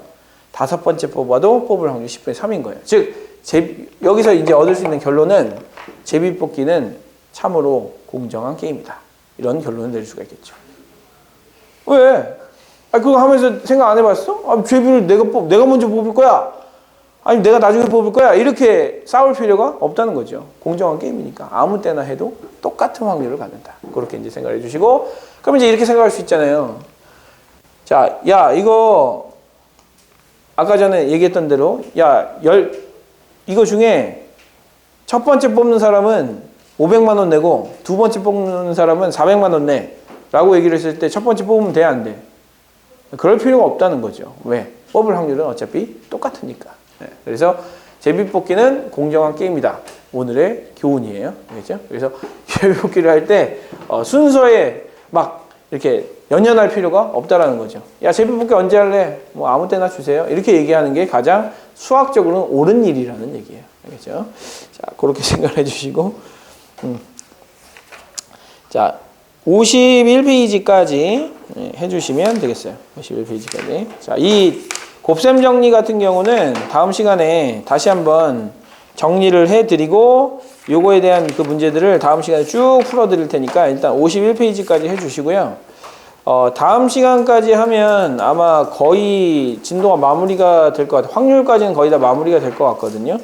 5번째 뽑아도 뽑을 확률이 10분의 3인 거예요. 즉, 여기서 이제 얻을 수 있는 결론은 제비뽑기는 참으로 공정한 게임이다. 이런 결론을 내릴 수가 있겠죠. 왜? 그거 하면서 생각 안 해봤어? 제비를 내가 먼저 뽑을 거야. 아니, 내가 나중에 뽑을 거야. 이렇게 싸울 필요가 없다는 거죠. 공정한 게임이니까. 아무 때나 해도 똑같은 확률을 갖는다. 그렇게 이제 생각해 주시고, 그럼 이제 이렇게 생각할 수 있잖아요. 자, 야, 이거, 아까 전에 얘기했던 대로, 야, 이거 중에 첫 번째 뽑는 사람은 500만 원 내고, 두 번째 뽑는 사람은 400만 원 내. 라고 얘기를 했을 때 첫 번째 뽑으면 돼, 안 돼? 그럴 필요가 없다는 거죠. 왜? 뽑을 확률은 어차피 똑같으니까. 네. 그래서 제비뽑기는 공정한 게임이다. 오늘의 교훈이에요. 알겠죠? 그래서 제비뽑기를 할 때 순서에 막 이렇게 연연할 필요가 없다라는 거죠. 야, 제비뽑기 언제 할래? 뭐 아무 때나 주세요. 이렇게 얘기하는 게 가장 수학적으로는 옳은 일이라는 얘기예요. 알겠죠? 자, 그렇게 생각해 주시고 자, 51페이지까지 해주시면 되겠어요. 51페이지까지. 자, 이 곱셈 정리 같은 경우는 다음 시간에 다시 한번 정리를 해드리고 요거에 대한 그 문제들을 다음 시간에 쭉 풀어드릴 테니까 일단 51페이지까지 해주시고요. 다음 시간까지 하면 아마 거의 진도가 마무리가 될 것 같아요. 확률까지는 거의 다 마무리가 될 것 같거든요.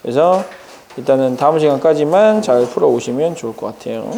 그래서 일단은 다음 시간까지만 잘 풀어오시면 좋을 것 같아요.